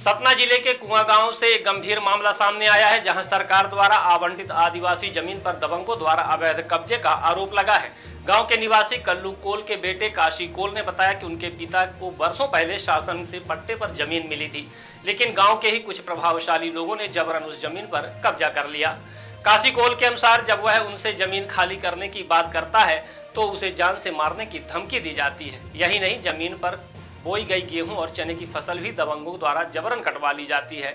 सतना जिले के कुआं गांव से एक गंभीर मामला सामने आया है, जहां सरकार द्वारा आवंटित आदिवासी जमीन पर दबंगों द्वारा अवैध कब्जे का आरोप लगा है। गांव के निवासी कल्लू कोल के बेटे काशी कोल ने बताया कि उनके पिता को वर्षों पहले शासन से पट्टे पर जमीन मिली थी, लेकिन गांव के ही कुछ प्रभावशाली लोगों ने जबरन उस जमीन पर कब्जा कर लिया। काशी कोल के अनुसार जब वह उनसे जमीन खाली करने की बात करता है तो उसे जान से मारने की धमकी दी जाती है। यही नहीं, जमीन पर बोई गई गेहूं और चने की फसल भी दबंगों द्वारा जबरन कटवा ली जाती है।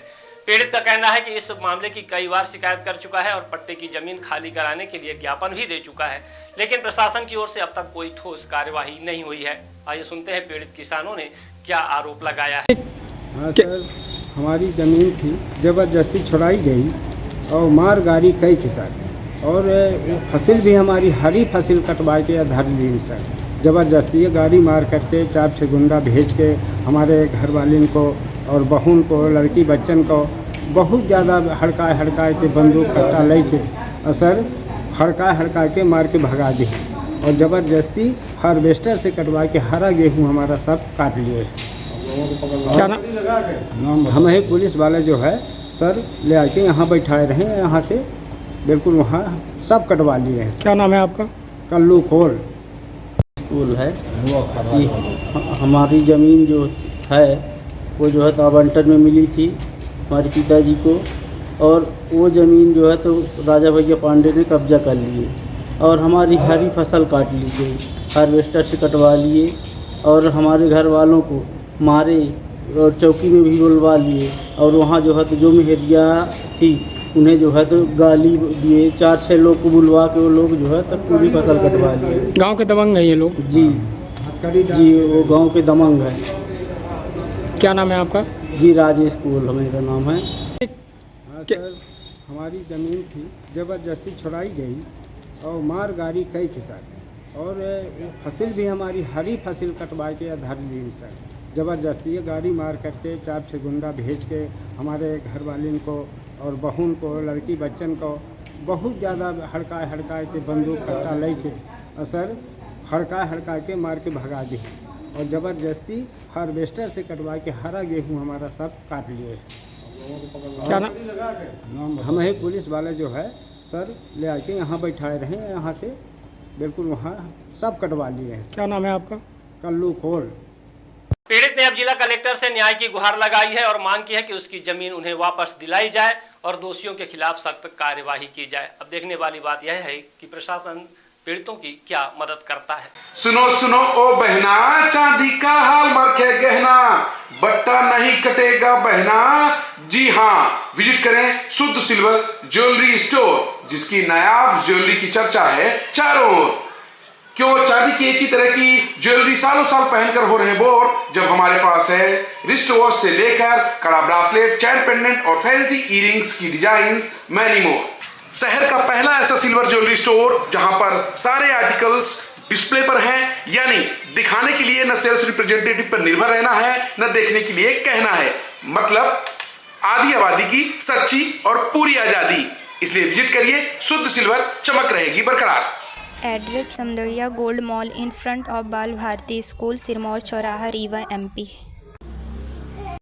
पीड़ित का कहना है कि इस मामले की कई बार शिकायत कर चुका है और पट्टे की जमीन खाली कराने के लिए ज्ञापन भी दे चुका है, लेकिन प्रशासन की ओर से अब तक कोई ठोस कार्यवाही नहीं हुई है। आइए सुनते हैं पीड़ित किसानों ने क्या आरोप लगाया है। हाँ सर, हमारी जमीन थी, जबरदस्ती छुड़ाई गई और मार गाड़ी कई किसान, और फसल भी हमारी हरी फसल कटवा के धर ली सर। ज़बरदस्ती गाड़ी मार करके 4-6 गुंडा भेज के हमारे घर वालिन को और बहन को, लड़की बच्चन को बहुत ज़्यादा हड़काए के बंदूक कट्टा ले के सर हड़काए के मार के भगा दी, और ज़बरदस्ती हार्वेस्टर से कटवा के हरा गेहूँ हमारा सब काट लिए। क्या नाम हम है पुलिस वाले जो है सर, ले आके यहाँ बैठाए रहे, यहाँ से बिल्कुल वहाँ सब कटवा लिए हैं। क्या नाम है आपका? कल्लू कोल स्कूल है कि हमारी ज़मीन जो है वो जो है तो आवंटन में मिली थी हमारे पिताजी को, और वो ज़मीन जो है तो राजा भैया पांडे ने कब्जा कर लिए और हमारी हरी फसल काट ली गई, हार्वेस्टर से कटवा लिए और हमारे घर वालों को मारे और चौकी में भी बुलवा लिए, और वहाँ जो है तो जो मेहरिया थी उन्हें जो है तो गाली दिए, 4-6 लोग को बुलवा के वो लोग जो है तो पूरी फसल कटवा लिए। गांव के दबंग हैं ये लोग? जी, वो गांव के दबंग हैं। क्या नाम है आपका? जी, राजेश कोल मेरा नाम है। हाँ सर, हमारी ज़मीन थी, ज़बरदस्ती छुड़ाई गई और मार गाड़ी कई किसान, और फसल भी हमारी हरी फसल कटवा के धर ली सर। ज़बरदस्ती गाड़ी मार करके 4-6 गुंडा भेज के हमारे घर वालिन को और बहन को, लड़की बच्चन को बहुत ज़्यादा हड़काए के बंदूक कट्टा ले के सर हड़काए के मार के भगा दी, और ज़बरदस्ती हार्वेस्टर से कटवा के हरा गेहूँ हमारा सब काट लिए। क्या नाम? हम है पुलिस वाले जो है सर, ले आके यहाँ बैठाए रहे, यहाँ से बिल्कुल वहाँ सब कटवा लिए हैं। क्या नाम है आपका? कल्लू कोल। पीड़ित ने अब जिला कलेक्टर से न्याय की गुहार लगाई है और मांग की है कि उसकी जमीन उन्हें वापस दिलाई जाए और दोषियों के खिलाफ सख्त कार्यवाही की जाए। अब देखने वाली बात यह है कि प्रशासन पीड़ितों की क्या मदद करता है। सुनो सुनो ओ बहना, चांदी का हाल मरखे गहना, बट्टा नहीं कटेगा बहना। जी हाँ, विजिट करें शुद्ध सिल्वर ज्वेलरी स्टोर, जिसकी नायाब ज्वेलरी की चर्चा है चारों ओर। क्यों चांदी की एक ही तरह की ज्वेलरी सालों साल पहनकर हो रहे बोर, जब हमारे पास है रिस्ट वॉच से लेकर कड़ा ब्रासलेट, चैन पेंडेंट और फैंसी इयरिंग्स की डिजाइन्स, मैनी मोर। शहर का पहला ऐसा सिल्वर ज्वेलरी स्टोर जहां पर सारे आर्टिकल्स डिस्प्ले पर हैं, यानी दिखाने के लिए न सेल्स रिप्रेजेंटेटिव पर निर्भर रहना है, न देखने के लिए कहना है। मतलब आधी आबादी की सच्ची और पूरी आजादी। इसलिए विजिट करिए, शुद्ध सिल्वर, चमक रहेगी बरकरार। Address Samdariya gold mall in front of बाल भारती स्कूल, सिरमौर चौराहा, रीवा, MP।